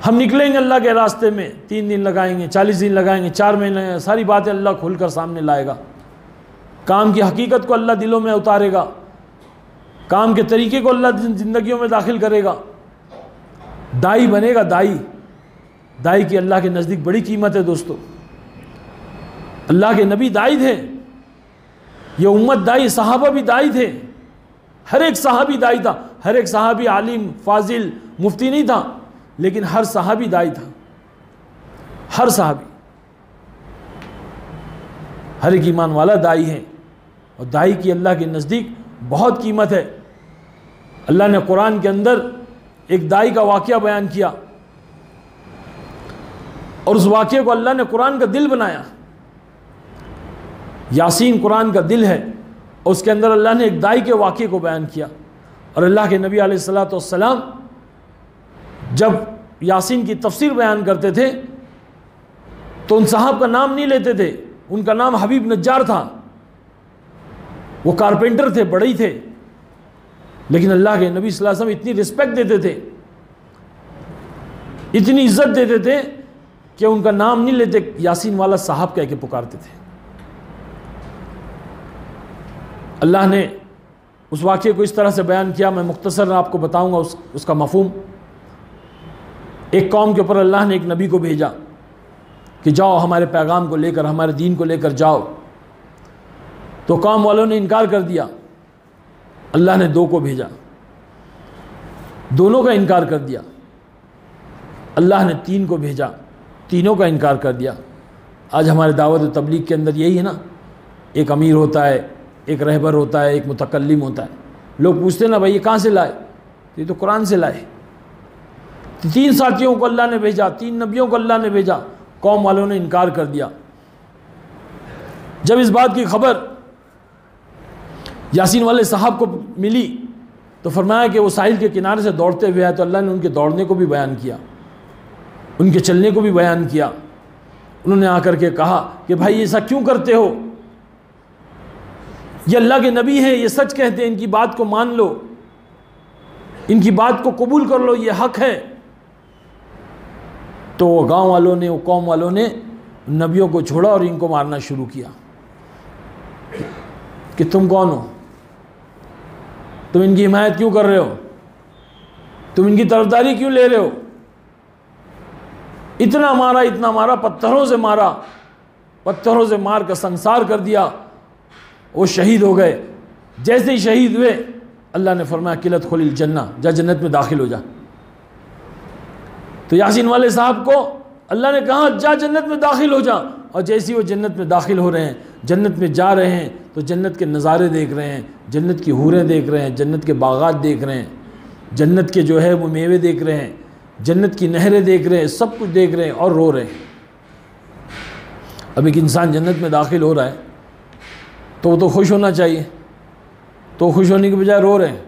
हम निकलेंगे अल्लाह के रास्ते में, 3 दिन लगाएंगे, 40 दिन लगाएंगे, 4 महीने, सारी बातें अल्लाह खुलकर सामने लाएगा। काम की हकीकत को अल्लाह दिलों में उतारेगा, काम के तरीके को अल्लाह ज़िंदगियों में दाखिल करेगा। दाई बनेगा, दाई की अल्लाह के नज़दीक बड़ी कीमत है दोस्तों। अल्लाह के नबी दाई थे, ये उम्मत दाई, सहाबा भी दाई थे, हर एक सहाबी दाई था। हर एक सहाबी आलिम, फाजिल, मुफ्ती नहीं था, लेकिन हर सहाबी दाई था। हर सहाबी, हर एक ईमान वाला दाई है, और दाई की अल्लाह के नज़दीक बहुत कीमत है। अल्लाह ने कुरान के अंदर एक दाई का वाक़या बयान किया, और उस वाक़े को अल्लाह ने कुरान का दिल बनाया। यासीन कुरान का दिल है, और उसके अंदर अल्लाह ने एक दाई के वाक़े को बयान किया। और अल्लाह के नबी अलैहिस्सलातु वस्सलाम जब यासीन की तफसीर बयान करते थे तो उन साहब का नाम नहीं लेते थे, उनका नाम हबीब नज्जार था, वो कारपेंटर थे, बड़े ही थे, लेकिन अल्लाह के नबी सल्लल्लाहु अलैहि वसल्लम इतनी रिस्पेक्ट देते थे, इतनी इज्जत देते थे कि उनका नाम नहीं लेते, यासीन वाला साहब कह के पुकारते थे। अल्लाह ने उस वाक़े को इस तरह से बयान किया, मैं मुख्तसर आपको बताऊंगा उसका मफ़हूम। एक कौम के ऊपर अल्लाह ने एक नबी को भेजा कि जाओ हमारे पैगाम को लेकर, हमारे दीन को लेकर जाओ। तो कौम वालों ने इनकार कर दिया। अल्लाह ने 2 को भेजा, दोनों का इनकार कर दिया। अल्लाह ने 3 को भेजा, तीनों का इनकार कर दिया। आज हमारे दावत व तबलीग के अंदर यही है ना, एक अमीर होता है, एक रहबर होता है, एक मुतकल्लिम होता है। लोग पूछते ना भाई ये कहाँ से लाए, ये तो कुरान से लाए। 3 साथियों को अल्लाह ने भेजा, 3 नबियों को अल्लाह ने भेजा, कौम वालों ने इनकार कर दिया। जब इस बात की खबर यासीन वाले साहब को मिली तो फरमाया कि वो साहिल के किनारे से दौड़ते हुए आए, तो अल्लाह ने उनके दौड़ने को भी बयान किया, उनके चलने को भी बयान किया। उन्होंने आकर के कहा कि भाई ऐसा क्यों करते हो, ये अल्लाह के नबी हैं, ये सच कहते हैं, इनकी बात को मान लो, इनकी बात को कबूल कर लो, ये हक है। तो वो गांव वालों ने, वो कौम वालों ने नबियों को छोड़ा और इनको मारना शुरू किया कि तुम कौन हो, तुम इनकी हिमायत क्यों कर रहे हो, तुम इनकी तरफदारी क्यों ले रहे हो। इतना मारा, पत्थरों से मारा, पत्थरों से मार कर संसार कर दिया। वो शहीद हो गए। जैसे ही शहीद हुए अल्लाह ने फरमाया किलत खुलिल जन्ना, जा जन्नत में दाखिल हो जा। तो यासीन वाले साहब को अल्लाह ने कहा जा जन्नत में दाखिल हो जा, और जैसे ही वो जन्नत में दाखिल हो रहे हैं, जन्नत में जा रहे हैं, तो जन्नत के नज़ारे देख रहे हैं, जन्नत की हूरें देख रहे हैं, जन्नत के बागात देख रहे हैं, जन्नत के जो है वो मेवे देख रहे हैं, जन्नत की नहरें देख रहे हैं, सब कुछ देख रहे हैं और रो रहे हैं। अब एक इंसान जन्नत में दाखिल हो रहा है तो वो तो खुश होना चाहिए, तो खुश होने के बजाय रो रहे हैं।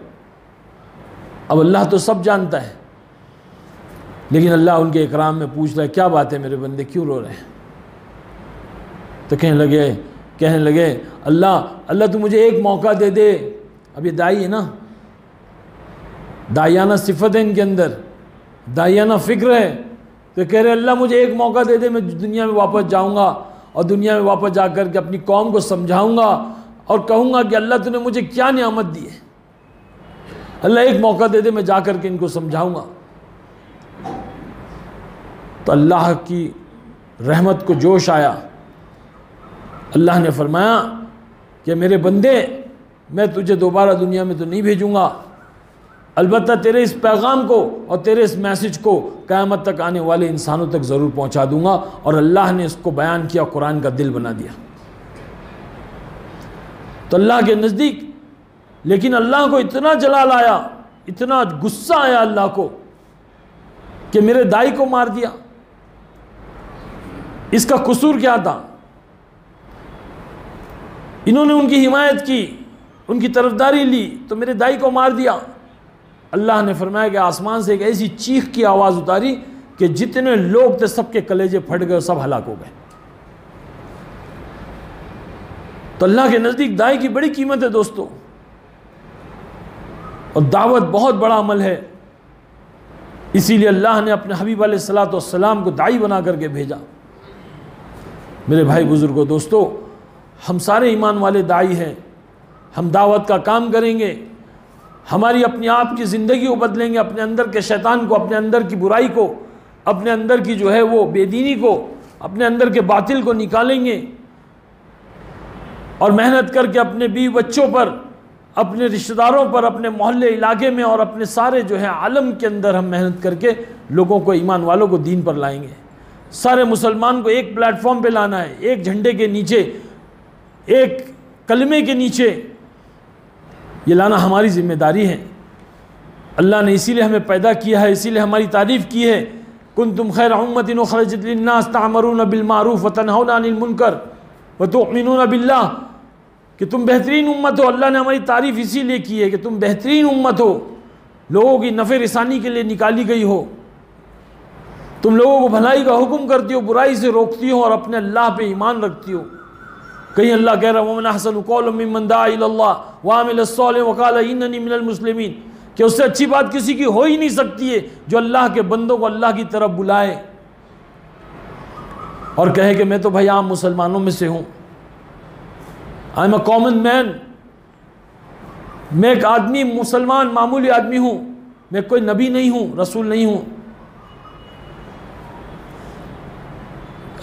अब अल्लाह तो सब जानता है, लेकिन अल्लाह उनके इकराम में पूछ रहा है क्या बात है मेरे बंदे क्यों रो रहे हैं। तो कहने लगे अल्लाह तू मुझे एक मौका दे दे। अब ये दाई है ना, दाइयाना सिफत है इनके अंदर, दाइयाना फ़िक्र है। तो कह रहे अल्लाह मुझे एक मौका दे दे, मैं दुनिया में वापस जाऊंगा और दुनिया में वापस जाकर के अपनी कौम को समझाऊंगा और कहूँगा कि अल्लाह तूने मुझे क्या नियामत दी है, अल्लाह एक मौका दे दे, मैं जाकर के इनको समझाऊंगा। तो अल्लाह की रहमत को जोश आया। अल्लाह ने फरमाया कि मेरे बंदे मैं तुझे दोबारा दुनिया में तो नहीं भेजूँगा, अलबत्ता तेरे इस पैगाम को और तेरे इस मैसेज को क़यामत तक आने वाले इंसानों तक ज़रूर पहुँचा दूँगा। और अल्लाह ने इसको बयान किया, कुरान का दिल बना दिया। तो अल्लाह के नज़दीक, लेकिन अल्लाह को इतना जलाल आया, इतना गुस्सा आया अल्लाह को कि मेरे दाई को मार दिया। इसका कसूर क्या था? इन्होंने उनकी हिमायत की, उनकी तरफदारी ली, तो मेरे दाई को मार दिया। अल्लाह ने फरमाया कि आसमान से एक ऐसी चीख की आवाज़ उतारी कि जितने लोग थे सबके कलेजे फट गए, सब हलाक हो गए। तो अल्लाह के नज़दीक दाई की बड़ी कीमत है दोस्तों, और दावत बहुत बड़ा अमल है। इसीलिए अल्लाह ने अपने हबीब अलैहिस्सलातु वस्सलाम को दाई बना करके भेजा। मेरे भाई बुजुर्गों, दोस्तों, हम सारे ईमान वाले दाई हैं। हम दावत का काम करेंगे, हमारी अपने आप की ज़िंदगी को बदलेंगे, अपने अंदर के शैतान को, अपने अंदर की बुराई को, अपने अंदर की जो है वो बेदीनी को, अपने अंदर के बातिल को निकालेंगे, और मेहनत करके अपने बीवी बच्चों पर, अपने रिश्तेदारों पर, अपने मोहल्ले इलाके में और अपने सारे जो है आलम के अंदर हम मेहनत करके लोगों को, ईमान वालों को दीन पर लाएंगे। सारे मुसलमान को एक प्लेटफॉर्म पे लाना है, एक झंडे के नीचे, एक कलमे के नीचे, ये लाना हमारी जिम्मेदारी है। अल्लाह ने इसीलिए हमें पैदा किया है, इसीलिए हमारी तारीफ़ की है, कुंतुम खैर उम्मतिन उखरिजत लिन्नास तअमरूना बिल मारूफ व तनहौना अनिल मुनकर व तुमिनूना बिल्लाह, कि तुम बेहतरीन उम्मत हो। अल्लाह ने हमारी तारीफ़ इसीलिए की है कि तुम बेहतरीन उम्मत हो, लोगों की नफ़े रिसानी के लिए निकाली गई हो, तुम लोगों को भलाई का हुक्म करती हो, बुराई से रोकती हो और अपने अल्लाह पे ईमान रखती हो। कहीं अल्लाह कह रहा है वमन अहसनु क़ौलन मिम्मन दआ इलल्लाह व अमिल अस्सालिह व क़ाल इन्ननी मिनल मुस्लिमीन, कि उससे अच्छी बात किसी की हो ही नहीं सकती है जो अल्लाह के बंदों को अल्लाह की तरफ बुलाए और कहे कि मैं तो भाई आम मुसलमानों में से हूँ, I am a common man, मैं एक आदमी, मुसलमान मामूली आदमी हूँ, मैं कोई नबी नहीं हूँ, रसूल नहीं हूँ।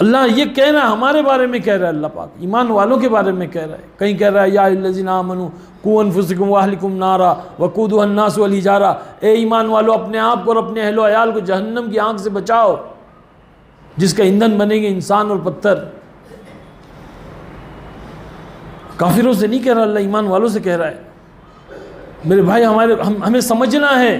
अल्लाह ये कह रहा है, हमारे बारे में कह रहा है, अल्लाह पाक ईमान वालों के बारे में कह रहा है। कहीं कह रहा है या अय्युहल्लज़ीना आमनू कू अनफुसकुम व अहलिकुम नारा वक़ूदुहा अन्नास वल हिजारा, ए ईमान वालों, अपने आप को और अपने अहलो अयाल को जहन्नम की आग से बचाओ, जिसका ईंधन बनेंगे इंसान और पत्थर। काफिरों से नहीं कह रहा अल्लाह, ईमान वालों से कह रहा है। मेरे भाई, हमें समझना है,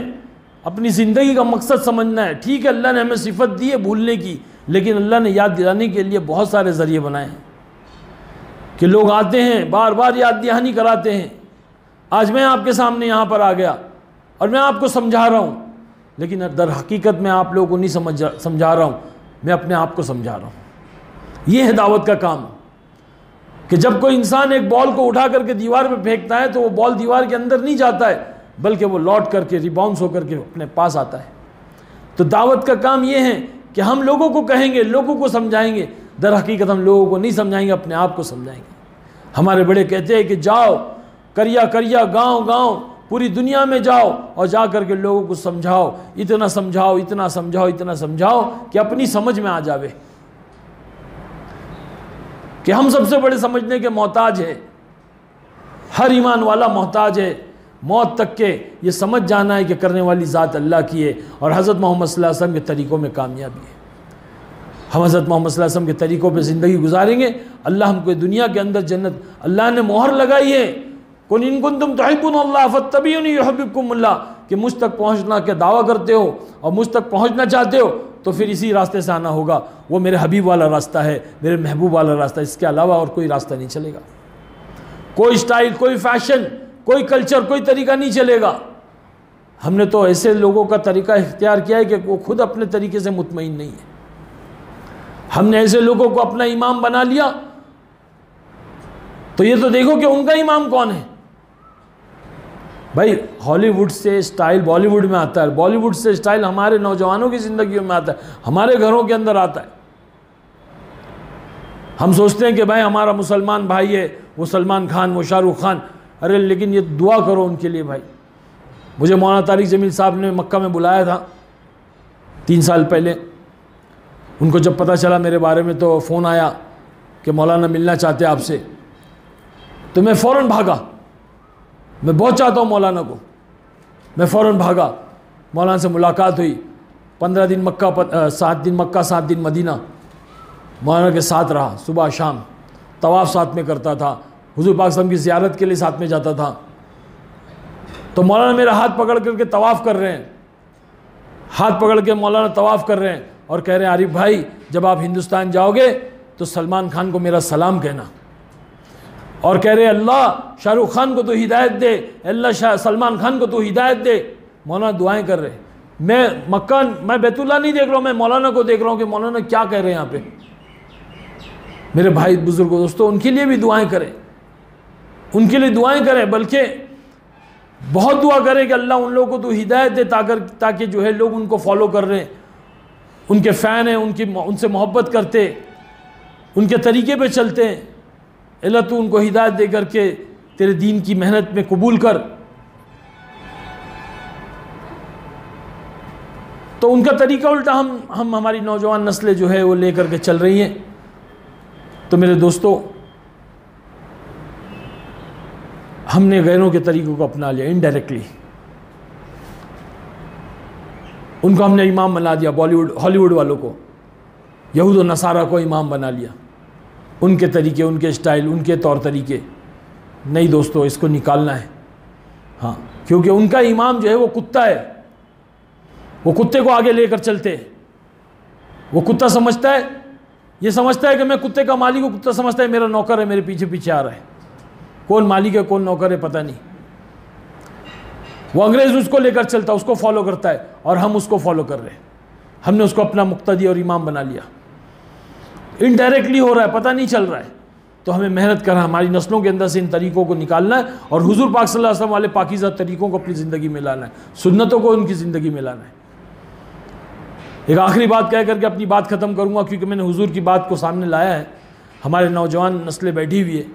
अपनी ज़िंदगी का मकसद समझना है। ठीक है, अल्लाह ने हमें सिफत दी है भूलने की, लेकिन अल्लाह ने याद दिलाने के लिए बहुत सारे ज़रिए बनाए हैं कि लोग आते हैं, बार बार याद दहानी कराते हैं। आज मैं आपके सामने यहाँ पर आ गया और मैं आपको समझा रहा हूँ, लेकिन दर हकीकत मैं आप लोगों को नहीं समझा रहा हूँ, मैं अपने आप को समझा रहा हूँ। ये है दावत का काम, कि जब कोई इंसान एक बॉल को उठा करके दीवार पे फेंकता है तो वो बॉल दीवार के अंदर नहीं जाता है, बल्कि वो लौट करके रिबाउंस होकर के अपने पास आता है। तो दावत का काम ये है कि हम लोगों को कहेंगे, लोगों को समझाएंगे, दर हकीकत हम लोगों को नहीं समझाएंगे, अपने आप को समझाएंगे। हमारे बड़े कहते हैं कि जाओ करिया करिया, गांव गांव, पूरी दुनिया में जाओ और जा करके लोगों को समझाओ, इतना समझाओ, इतना समझाओ, इतना समझाओ कि अपनी समझ में आ जावे कि हम सबसे बड़े समझने के मोहताज है। हर ईमान वाला मोहताज है, मौत तक के ये समझ जाना है कि करने वाली ज़ात अल्लाह की है और हज़रत मोहम्मद सल्लल्लाहु अलैहि वसल्लम के तरीक़ों में कामयाबी है। हम हज़रत मोहम्मद सल्लल्लाहु अलैहि वसल्लम के तरीक़ों पे ज़िंदगी गुजारेंगे, अल्लाह हमको दुनिया के अंदर जन्नत, अल्लाह ने मोहर लगाई है, कुल इन कुंतुम तुहिब्बूनल्लाह फत्तबिऊनी युहिब्बुकुमुल्लाह, कि मुझ तक पहुँचना के दावा करते हो और मुझ तक पहुँचना चाहते हो तो फिर इसी रास्ते से आना होगा। वो मेरे हबीब वाला रास्ता है, मेरे महबूब वाला रास्ता, इसके अलावा और कोई रास्ता नहीं चलेगा। कोई स्टाइल, कोई फैशन, कोई कल्चर, कोई तरीका नहीं चलेगा। हमने तो ऐसे लोगों का तरीका इख्तियार किया है कि वो खुद अपने तरीके से मुतमईन नहीं है। हमने ऐसे लोगों को अपना इमाम बना लिया, तो ये तो देखो कि उनका इमाम कौन है। भाई हॉलीवुड से स्टाइल बॉलीवुड में आता है, बॉलीवुड से स्टाइल हमारे नौजवानों की ज़िंदगी में आता है, हमारे घरों के अंदर आता है। हम सोचते हैं कि भाई हमारा मुसलमान भाई है, वो सलमान खान, वो शाहरुख खान, अरे लेकिन ये दुआ करो उनके लिए भाई। मुझे मौलाना तारिक जमील साहब ने मक्का में बुलाया था 3 साल पहले। उनको जब पता चला मेरे बारे में तो फ़ोन आया कि मौलाना मिलना चाहते आपसे, तो मैं फ़ौरन भागा। मैं बहुत चाहता हूँ मौलाना को, मैं फ़ौरन भागा। मौलाना से मुलाकात हुई, 15 दिन मक्का, 7 दिन मक्का, 7 दिन मदीना, मौलाना के साथ रहा। सुबह शाम तवाफ़ साथ में करता था, हुज़ूर पाक सल्लल्लाहु अलैहि वसल्लम की ज़ियारत के लिए साथ में जाता था। तो मौलाना मेरा हाथ पकड़ करके तवाफ़ कर रहे हैं, हाथ पकड़ के मौलाना तवाफ़ कर रहे हैं और कह रहे हैं आरिफ भाई जब आप हिंदुस्तान जाओगे तो सलमान खान को मेरा सलाम कहना। और कह रहे अल्लाह शाहरुख खान को तो हिदायत दे, अल्लाह सलमान खान को तो हिदायत दे। मौलाना दुआएं कर रहे, मैं बैतुल्ला नहीं देख रहा हूँ, मैं मौलाना को देख रहा हूँ कि मौलाना क्या कह रहे हैं यहाँ पे। मेरे भाई बुजुर्गों दोस्तों, उनके लिए भी दुआएं करें, उनके लिए दुआएं करें, बल्कि बहुत दुआ करें कि अल्लाह उन लोगों को तो हिदायत दे ताकि जो है लोग उनको फॉलो कर रहे हैं, उनके फ़ैन हैं, उनसे मोहब्बत करते, उनके तरीके पे चलते हैं। अल्लाह तू उनको हिदायत दे करके तेरे दीन की मेहनत में कबूल कर। तो उनका तरीका उल्टा हम हमारी नौजवान नस्लें जो है वो ले करके चल रही हैं। तो मेरे दोस्तों, हमने गैरों के तरीक़ों को अपना लिया इनडायरेक्टली, उनको हमने इमाम बना दिया, बॉलीवुड हॉलीवुड वालों को, यहूद और नसारा को इमाम बना लिया, उनके तरीके, उनके स्टाइल, उनके तौर तरीके। नहीं दोस्तों, इसको निकालना है। हाँ, क्योंकि उनका इमाम जो है वो कुत्ता है, वो कुत्ते को आगे लेकर चलते हैं। वो कुत्ता समझता है, ये समझता है कि मैं कुत्ते का मालिक हूँ, कुत्ता समझता है मेरा नौकर है, मेरे पीछे पीछे आ रहा है। कौन मालिक है कौन नौकर है पता नहीं। वो अंग्रेज उसको लेकर चलता, उसको फॉलो करता है, और हम उसको फॉलो कर रहे हैं। हमने उसको अपना मुक्तदी और इमाम बना लिया। इनडायरेक्टली हो रहा है, पता नहीं चल रहा है। तो हमें मेहनत करना, हमारी नस्लों के अंदर से इन तरीक़ों को निकालना है और हुजूर पाक सल्लल्लाहु अलैहि वसल्लम वाले पाकीज़ा तरीक़ों को अपनी ज़िंदगी में लाना है, सुन्नतों को उनकी ज़िंदगी में लाना है। एक आखिरी बात कह करके अपनी बात ख़त्म करूँगा, क्योंकि मैंने हुजूर की बात को सामने लाया है। हमारे नौजवान नस्लें बैठी हुई है,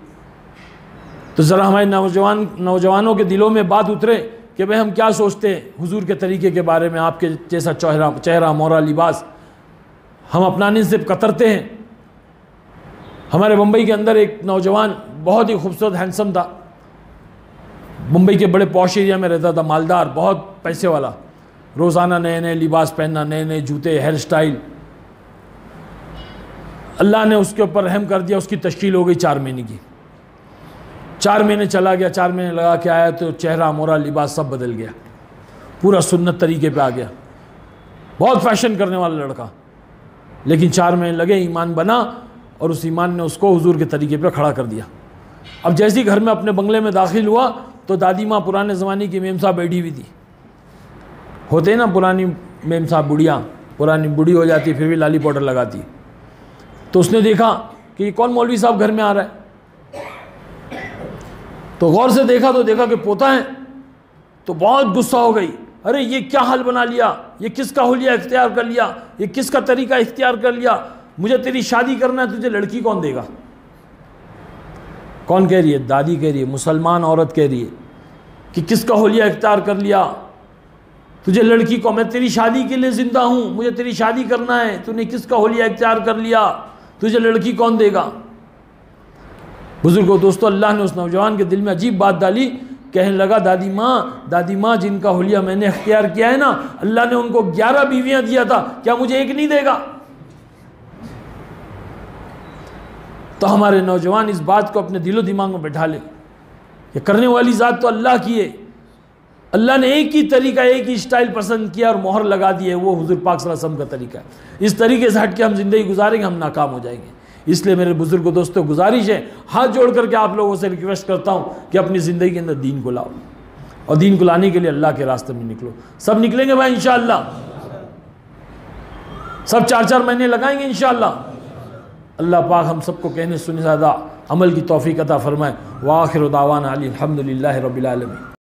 तो ज़रा हमारे नौजवानों के दिलों में बात उतरे कि भाई हम क्या सोचते हैं हुजूर के तरीके के बारे में। आपके जैसा चेहरा मोहरा लिबास हम अपनाने से कतरते हैं। हमारे मुंबई के अंदर एक नौजवान बहुत ही खूबसूरत हैंडसम था, मुंबई के बड़े पॉश एरिया में रहता था, मालदार, बहुत पैसे वाला, रोज़ाना नए नए लिबास पहनना, नए नए जूते, हेयर स्टाइल। अल्लाह ने उसके ऊपर रहम कर दिया, उसकी तश्कील हो गई 4 महीने की। 4 महीने चला गया, 4 महीने लगा के आया तो चेहरा मोहरा लिबास सब बदल गया, पूरा सुन्नत तरीके पे आ गया। बहुत फैशन करने वाला लड़का, लेकिन 4 महीने लगे, ईमान बना और उस ईमान ने उसको हुजूर के तरीके पे खड़ा कर दिया। अब जैसे ही घर में अपने बंगले में दाखिल हुआ तो दादी माँ पुराने ज़माने की मेम साहब बैठी हुई थी। होते ना पुरानी मेम साहब, बुढ़िया, पुरानी बूढ़ी हो जाती फिर भी लाली पाउडर लगाती। तो उसने देखा कि ये कौन मौलवी साहब घर में आ रहा है। तो गौर से देखा तो देखा कि पोता है। तो बहुत गुस्सा हो गई, अरे ये क्या हाल बना लिया, ये किसका हुलिया इख्तियार कर लिया, ये किसका तरीका इख्तियार कर लिया, मुझे तेरी शादी करना है, तुझे लड़की कौन देगा। कौन कह रही है? दादी कह रही है, मुसलमान औरत कह रही है कि किसका हुलिया इख्तियार कर लिया, तुझे लड़की को, मैं तेरी शादी के लिए ज़िंदा हूँ, मुझे तेरी शादी करना है, तूने किसका हुलिया इख्तियार कर लिया, तुझे लड़की कौन देगा। बुजुर्गों दोस्तों, अल्लाह ने उस नौजवान के दिल में अजीब बात डाली। कहने लगा, दादी माँ जिनका हुलिया मैंने इख्तियार किया है ना, अल्लाह ने उनको 11 बीवियाँ दिया था, क्या मुझे एक नहीं देगा। तो हमारे नौजवान इस बात को अपने दिलो दिमाग में बैठा ले, ये करने वाली ज़ात तो अल्लाह की है। अल्लाह ने एक ही तरीका, एक ही स्टाइल पसंद किया और मोहर लगा दी है, वो हुजूर पाक सल्लल्लाहु अलैहि वसल्लम का तरीका है। इस तरीके से हट के हम ज़िंदगी गुजारेंगे, हम नाकाम हो जाएंगे। इसलिए मेरे बुजुर्गों दोस्तों गुजारिश है, हाथ जोड़ करके आप लोगों से रिक्वेस्ट करता हूँ कि अपनी ज़िंदगी के अंदर दीन को लाओ, और दीन को लाने के लिए अल्लाह के रास्ते में निकलो। सब निकलेंगे भाई इंशाअल्लाह, सब 4-4 महीने लगाएंगे इंशाअल्लाह। अल्लाह पाक हम सबको कहने सुनने ज़्यादा अमल की तौफीक अता फरमाए। व आखिर दावाना अल्हम्दुलिल्लाहि रब्बिल आलमीन।